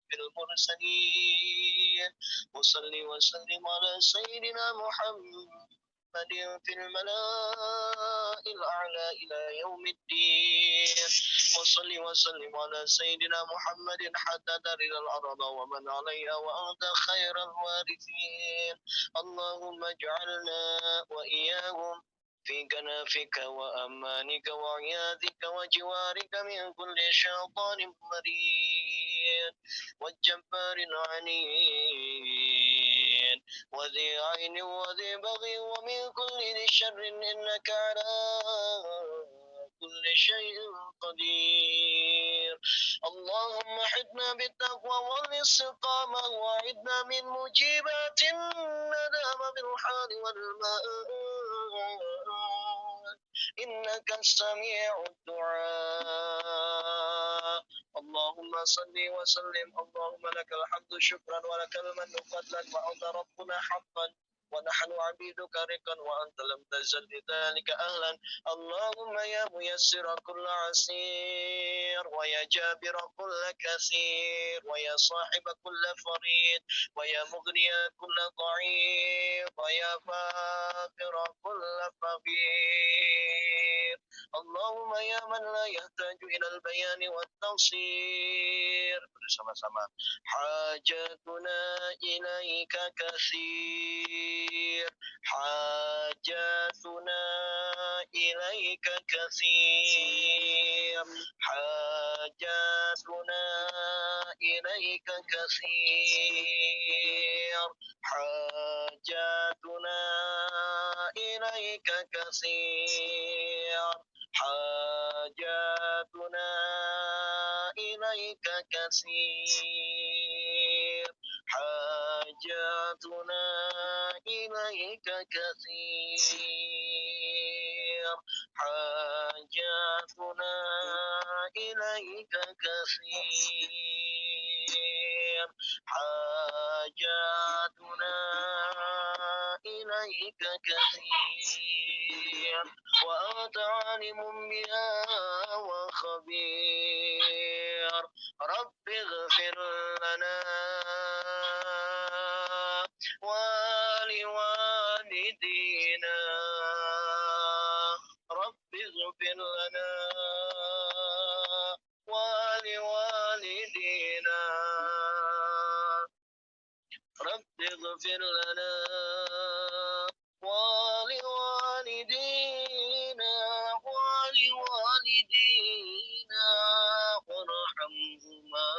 في المرسلين وصل وسلم على سيدنا محمد في الملاء الأعلى إلى يوم الدين وصل وسلم على سيدنا محمد حتى ترد الأرض ومن عليها وأنت خير الوارثين اللهم اجعلنا وإياهم في كنافك وأمانك وعياذك وجوارك من كل شيطان مريد والجبار العنيد وذي عين وذي بغي ومن كل ذي شر إنك على كل شيء قدير اللهم حدنا بالتقوى والاستقامة وعدنا من مجيبات الندامة بالحال والماء إنك سميع الدعاء اللهم صل وسلم اللهم لك الحمد شكرا ولك المن فضلا وأنت ربنا حقا ونحن عبيدك رقا وأنت لم تزل لذلك أهلا اللهم يا ميسر كل عسير ويا جابر كل كثير ويا صاحب كل فريد ويا مغني كل ضعيف ويا فاقر كل فقير اللهم يا من لا يحتاج إلى البيان والتوصير bersama-sama حاجتنا إليك كثير حاجاتنا إليك كثير حاجاتنا إليك كثير حاجاتنا إليك كثير حاجاتنا إليك كثير حاجاتنا إليك كثير حاجاتنا إليك كثير حاجاتنا إليك كثير وأنت عالم بها وخبير رب اغفر لنا ولوالدينا رب اغفر لنا ولوالدينا رب اغفر لنا ولوالدينا ولوالدينا وارحمهما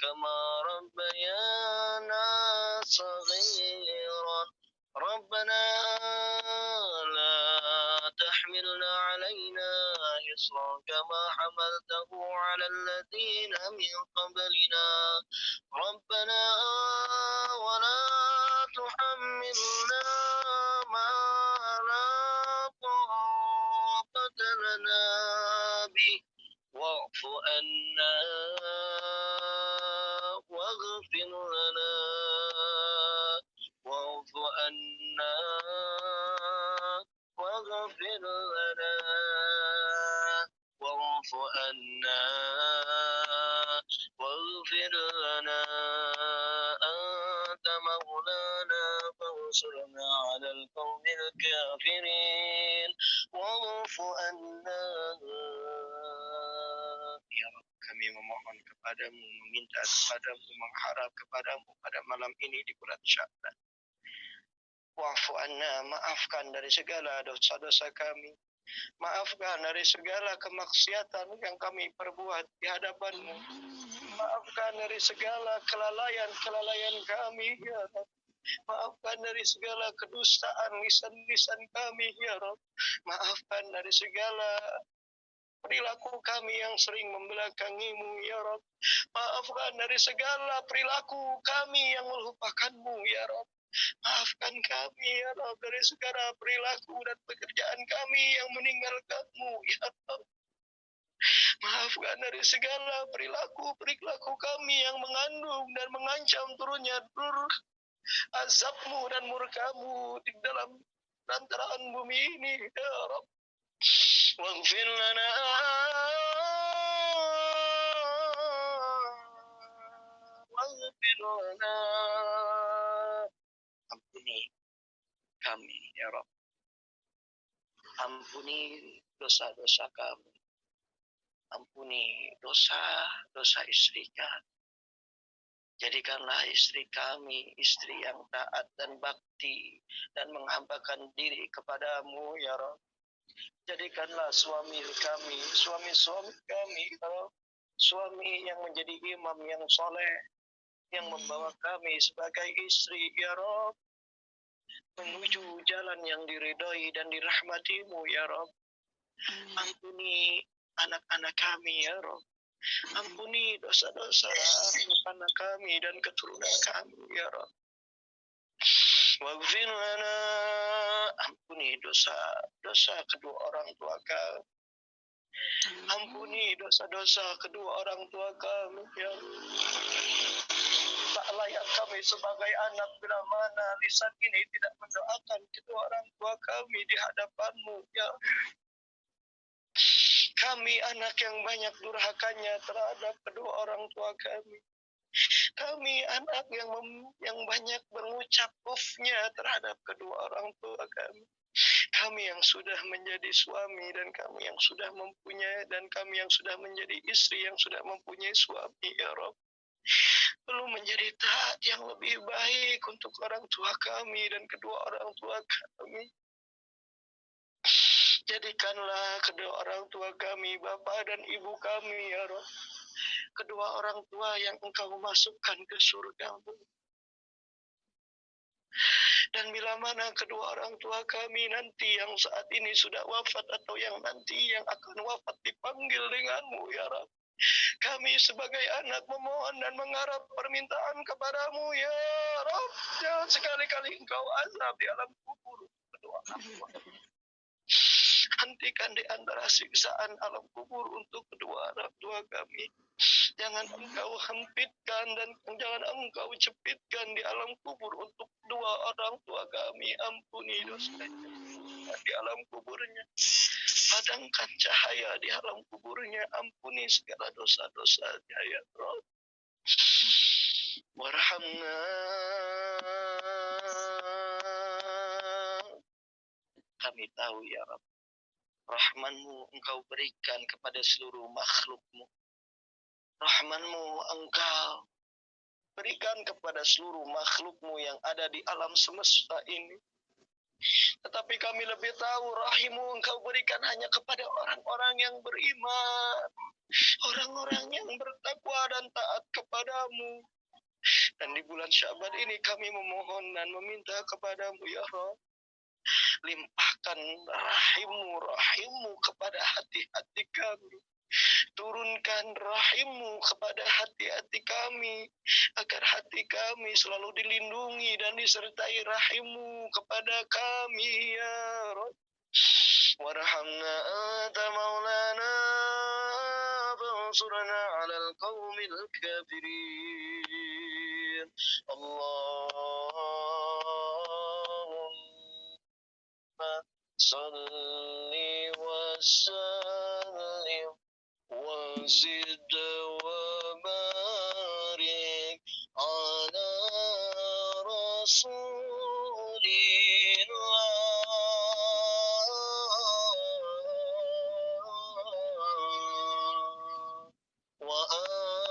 كما ربيانا صغيرا ربنا لا تحملنا علينا إصرا كما حملته على الذين من قبلنا ربنا ولا تحملنا ما لا طاقة لنا به واعف عنا واغفر لنا واعف عنا واغفر لنا واعف عنا واغفر لنا أنت مولانا فانصرنا على القوم الكافرين واعف عنا ya Rabb kami memohon kepadamu meminta kepadamu mengharap kepadamu pada malam ini di bulan Sya'ban wa'fu anna maafkan dari segala dosa-dosa kami maafkan dari segala kemaksiatan yang kami perbuat di hadapan-Mu. Maafkan dari segala kelalaian kami, ya Rabb. Maafkan dari segala kedustaan lisan-lisan kami, ya Rabb. Maafkan dari segala perilaku kami yang sering membelakangi-Mu, ya Rabb. Maafkan dari segala perilaku kami yang melupakan-Mu, ya Rabb. Maafkan kami ya Rabb dari segala perilaku dan pekerjaan kami yang meninggalkan-Mu ya Rabb. Maafkan dari segala perilaku kami yang mengandung dan mengancam turunnya azab-Mu dan murka-Mu di dalam lantaran bumi ini ya Rabb. Waghfir lana waghfir lana. Ampuni kami ya Rabb. Ampuni dosa-dosa kami. Ampuni dosa-dosa istri kami. Jadikanlah istri kami istri yang taat dan bakti dan menghambakan diri kepadamu ya Rabb. Jadikanlah suami kami, suami-suami kami ya Rabb, suami yang menjadi imam yang soleh, yang membawa kami sebagai istri ya Rabb menuju jalan yang diridhoi dan dirahmati-Mu ya Rabb. Ampuni anak-anak kami ya Rabb. Ampuni dosa-dosa anak kami dan keturunan kami ya Rabb. Waghfir lana. Ampuni dosa-dosa kedua orang tua kami. Ampuni dosa-dosa kedua orang tua kami ya Rabb. Tak layak kami sebagai anak bila mana lisan ini tidak mendoakan kedua orang tua kami di hadapan-Mu ya Rabb. Kami anak yang banyak durhakanya terhadap kedua orang tua kami. Kami anak yang banyak mengucap ufnya terhadap kedua orang tua kami. Kami yang sudah menjadi suami dan kami yang sudah mempunyai dan kami yang sudah menjadi istri yang sudah mempunyai suami ya Rabb. Perlu menjadi taat yang lebih baik untuk orang tua kami dan kedua orang tua kami. Jadikanlah kedua orang tua kami, bapa dan ibu kami ya Rabb, kedua orang tua yang Engkau masukkan ke surga-Mu. Dan bila mana kedua orang tua kami nanti yang saat ini sudah wafat atau yang nanti yang akan wafat dipanggil dengan-Mu ya Rabb, kami sebagai anak memohon dan mengharap permintaan kepadamu ya Rabb. Jangan sekali-kali Engkau azab di alam kubur kedua orang tua. Hentikan di antara siksaan alam kubur untuk kedua orang tua kami. Jangan Engkau hempitkan dan jangan Engkau cepitkan di alam kubur untuk kedua orang tua kami. Ampuni dosanya di alam kuburnya. Padamkan cahaya di alam kuburnya. Ampuni segala dosa-dosanya ya Rabb. Warhamna. Kami tahu ya Rabb, rahman-Mu Engkau berikan kepada seluruh makhluk-Mu. Rahman-Mu Engkau berikan kepada seluruh makhluk-Mu yang ada di alam semesta ini. Tetapi kami lebih tahu rahim-Mu Engkau berikan hanya kepada orang-orang yang beriman, orang-orang yang bertakwa dan taat kepadamu. Dan di bulan Syaban ini kami memohon dan meminta kepadamu ya Rabb, limpahkan rahim-Mu kepada hati-hati kami. Turunkan rahim-Mu kepada hati-hati kami, agar hati kami selalu dilindungi dan disertai rahim-Mu kepada kami ya Rabb. Warhamna anta maulana fansurna 'alal qaumil kafirin. Allahumma salli wa sallim وزد وبارك على رسول الله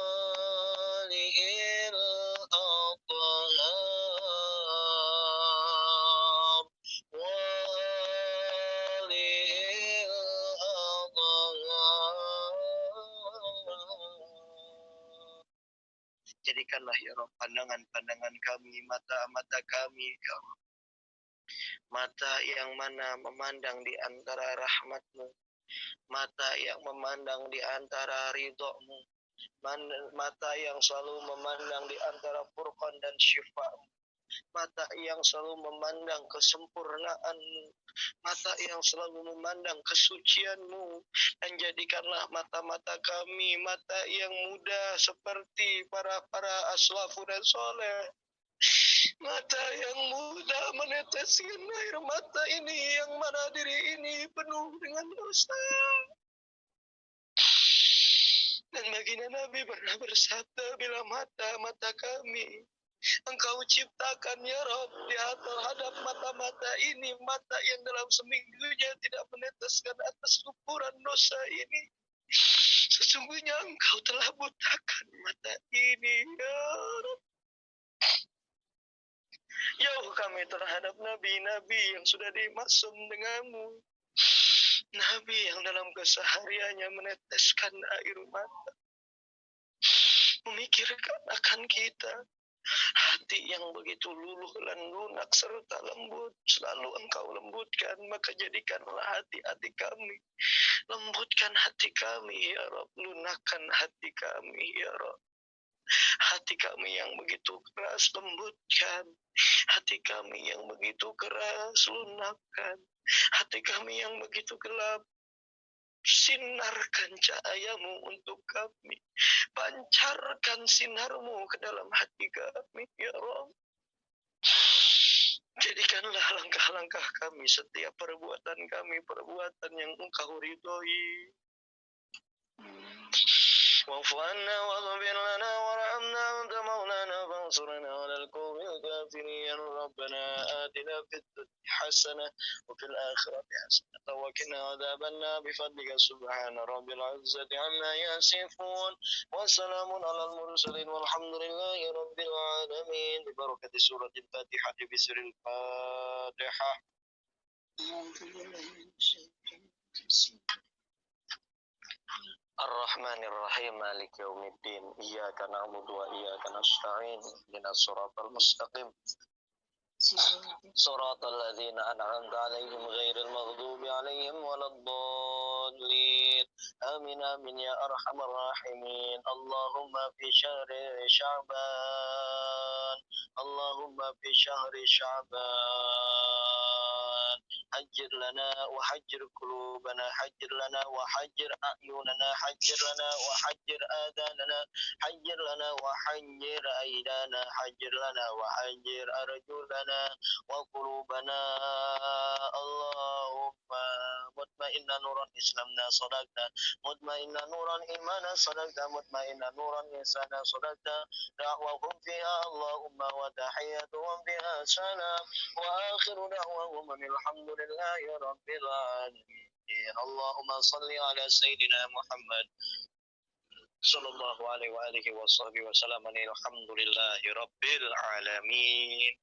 وآله الأطهار Jadikanlah ya Rabb pandangan-pandangan kami, mata-mata kami ya Rabb, mata yang mana memandang di antara rahmat-Mu, mata yang memandang di antara ridho-Mu, mata yang selalu memandang di antara furqan dan syifa-Mu. mata yang selalu memandang kesempurnaan-Mu, mata yang selalu memandang kesucian-Mu, dan jadikanlah mata-mata kami mata yang muda seperti para aslafun soleh, mata yang muda meneteskan air mata ini yang mana diri ini penuh dengan dosa. Dan baginda Nabi pernah bersabda, bila mata-mata kami Engkau ciptakan ya Rob terhadap mata-mata ini, mata yang dalam seminggunya tidak meneteskan atas ukuran dosa ini, sesungguhnya Engkau telah butakan mata ini ya Rob. Jauh kami terhadap nabi-nabi yang sudah dimaksum denganmu, nabi yang dalam kesehariannya meneteskan air mata, memikirkan akan kita. Hati yang begitu luluh dan lunak serta lembut selalu Engkau lembutkan, maka jadikanlah hati-hati kami, lembutkan hati kami ya Rob, lunakkan hati kami ya Rob. Hati kami yang begitu keras lembutkan, hati kami yang begitu keras lunakkan, hati kami yang begitu gelap sinarkan cahayamu untuk kami, pancarkan sinarmu ke dalam hati kami ya Rob. Jadikanlah langkah-langkah kami, setiap perbuatan kami, perbuatan yang Engkau ridhoi. Wa'fu 'anna waghfir lana warhamna anta maulana fansurna 'alal qawmil kafirin. Rabbana atina fid dunya hasanah wa fil akhirati hasanah wa qina adzabannar bifadlika subhana rabbil 'izzati 'amma yasifun wa salamun 'alal mursalin walhamdulillahi rabbil alamin. Bi barakati suratil Fatihah bi sirril Fatihah. Ar-Rahmanir Rahim Maliki Yaumiddin. Iyyaka na'budu wa iyyaka nasta'in. Ihdinas siratal mustaqim. Siratal ladzina an'amta 'alaihim ghairil maghdubi 'alaihim waladdallin. Amin amin ya arhamar rahimin. Allahumma fi syahri Sya'ban. Allahumma fi syahri Sya'ban. حجر لنا وحجر قلوبنا، حجر لنا وحجر أعيننا، حجر لنا وحجر آذاننا، حجر لنا وحجر أيدانا، حجر لنا وحجر أرجلنا وقلوبنا. اللهم مطمئنا نورا إسلامنا صدقنا، مطمئنا نورا إيمانا صدقنا، مطمئنا نورا إنسانا صدقنا. دعوهم فيها اللهم وتحياتهم فيها سلام، وآخر دعوهم أن الحمد لله رب العالمين. اللهم صل على سيدنا محمد صلى الله عليه وآله وصحبه وسلم. الحمد لله رب العالمين.